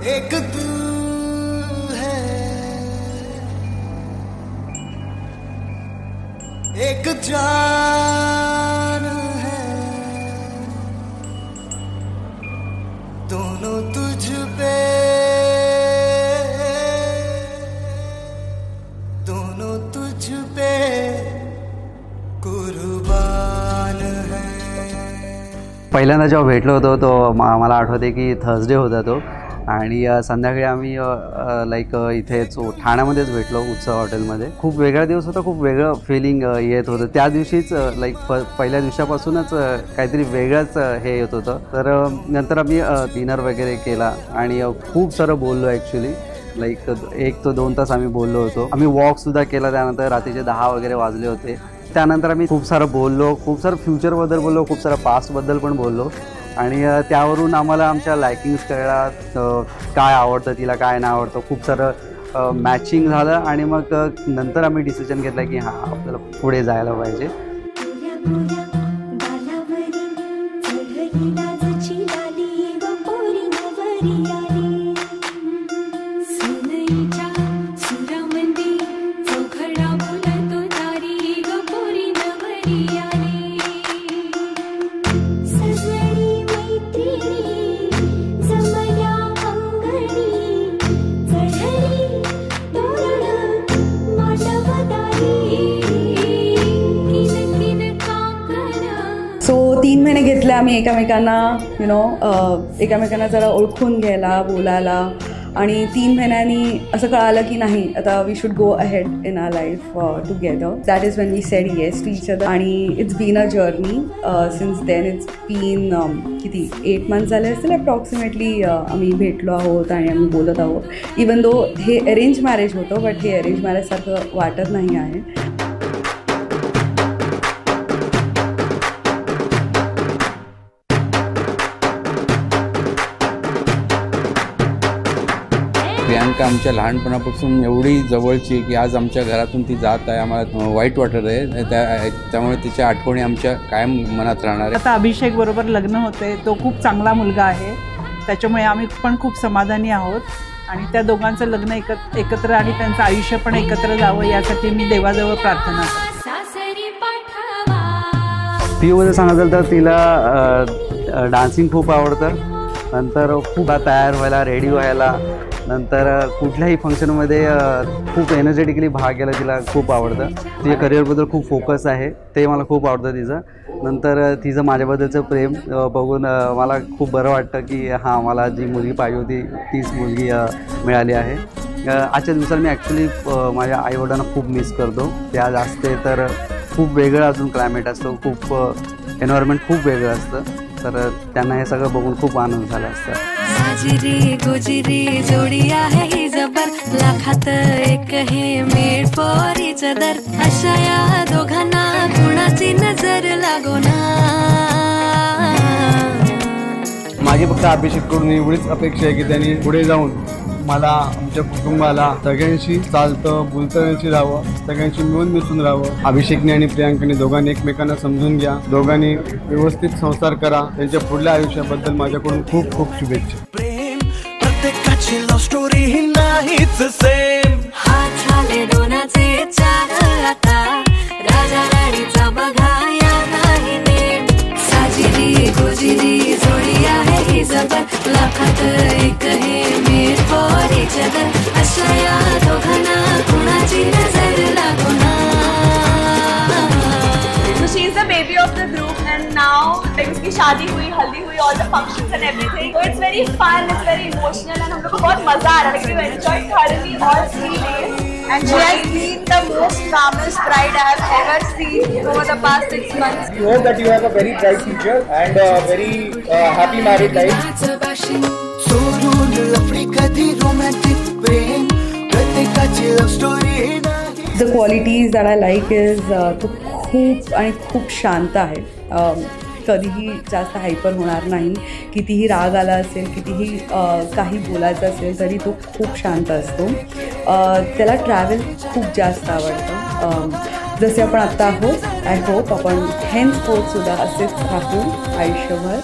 एक तू है, एक जान है, दोनों तुझ पे, दोनों तुझ पे कुर्बान है। पहिल्यांदा जेव्हा भेटलो होतो तो मला आठवते की थर्सडे होता तो आणि संध्याकाळी आम्ही लाईक इथेच ठाण्यामध्येच भेटलो उत्सव हॉटेलमध्ये। खूप वेगळा दिवस होता, खूप वेगळं फिलिंग येत होतं त्या दिवशीच। लाईक पहिल्या दिवसापासूनच काहीतरी वेगळंच हे येत होतं। तर नंतर आम्ही डिनर वगैरे केला आणि खूप सारं बोललो ॲक्च्युली। लाईक 1 ते 2 तास आम्ही बोललो होतो। आम्ही वॉकसुद्धा केला, त्यानंतर रात्रीचे 10 वगैरे वाजले होते। त्यानंतर आम्ही खूप सारं बोललो, खूप सारं फ्युचरबद्दल बोललो, खूप सारं पास्टबद्दल पण बोललो आणि त्यावरून आम्हाला आमच्या लायकिंग्स कळला, काय आवडतं तिला काय नाही आवडतं, खूप सारं मॅचिंग झालं आणि मग नंतर आम्ही डिसिजन घेतला की हां आपल्याला पुढे जायला पाहिजे। सो 3 महिने घेतले आम्ही एकमेकांना एकमेकांना जरा ओळखून घ्यायला, बोलायला आणि 3 महिन्यांनी असं कळालं की नाही आता we should go ahead in our life together. That is when we said yes to each other आणि it's been a journey since then. It's been किती 8 मंथ्स झाले असतील अप्रॉक्सिमेटली आम्ही भेटलो आहोत आणि आम्ही बोलत आहोत। इवन दो हे अरेंज मॅरेज होतं बट हे अरेंज मॅरेजसारखं वाटत नाही आहे। प्रियांका आमच्या लहानपणापासून एवढी जवळची की आज आमच्या घरातून ती जात आहे, आम्हाला वाईट वाटत आहे। त्यामुळे तिच्या आठवणी आमच्या कायम मनात राहणार आहे। आता अभिषेक बरोबर लग्न होते, तो खूप चांगला मुलगा आहे, त्याच्यामुळे आम्ही पण खूप समाधानी आहोत आणि त्या दोघांचं लग्न एकत्र आणि त्यांचं आयुष्य पण एकत्र जावं यासाठी मी देवाजवळ प्रार्थना करते। पियूमध्ये सांगायचं तर तिला डान्सिंग खूप आवडतं, नंतर खूप तयार व्हायला, रेडी व्हायला, नंतर कुठल्याही फंक्शनमध्ये खूप एनर्जेटिकली भाग घ्यायला तिला खूप आवडतं। तिच्या करिअरबद्दल खूप फोकस आहे, ते मला खूप आवडतं तिचं। नंतर तिचं माझ्याबद्दलचं प्रेम बघून मला खूप बरं वाटतं की हां मला जी मुलगी पाहिजे होती तीच मुलगी मिळाली आहे। आजच्या दिवसात मी ॲक्च्युली माझ्या आईवडिलांना खूप मिस करतो। ते आज असते तर खूप वेगळं अजून क्लायमेट असतं, खूप एन्व्हायरमेंट खूप वेगळं असतं, तर त्यांना हे सगळं बघून खूप आनंद झाला असता। साजिरी गोजिरी जोडी आहे ही जबर, लाखात एक हे मेड फॉर इच अदर। अशा या दोघांना कुणाची नजर लागो ना। माझी फक्त अभिषेककडून एवढीच अपेक्षा आहे की त्यांनी पुढे जाऊन मला, आमच्या कुटुंबाला सगळ्यांशी चालतं बोलतं राहावं, सगळ्यांशी मिळून मिसळून राहावं। अभिषेकने आणि प्रियांकाने दोघांनी एकमेकांना समजून घ्या, दोघांनी व्यवस्थित संसार करा। त्यांच्या पुढल्या आयुष्याबद्दल माझ्याकडून खूप खूप शुभेच्छा। प्रेम प्रत्येकाची लव्ह स्टोरी ही नाहीच सेम, हात झाले दोनाचे चार आता, राजा राणीचा बघा या नाही नेम। साजिरी गोजिरी जोडी आहे ही जबर, लाखात एक हे मेड फॉर इच अदर। अशा या दोघांना कुणाची नजर लागो ना। So she is the baby of the group and now like उसकी शादी हुई, हल्दी हुई, all the functions and everything. So it's very fun, it's very emotional and हम लोग को बहुत मजा आ रहा है। Like we enjoyed thoroughly all 3 days. And she has been the most calmest bride I have ever seen over the past 6 months. We hope that you have a very bright future and a very happy married life. सोडून लफडी कधी romantic प्रेम प्रत्येकाची love story. The qualities that I like is तो खूप आणि खूप शांत आहे, कधीही जास्त हायपर होणार नाही। कितीही राग आला असेल, कितीही काही बोलायचं असेल तरी तो खूप शांत असतो। त्याला ट्रॅव्हल खूप जास्त आवडतं, जसे आपण आत्ता आहोत। आय होप आपण हेन्स फोर्थ सुद्धा असेच राहू आयुष्यभर।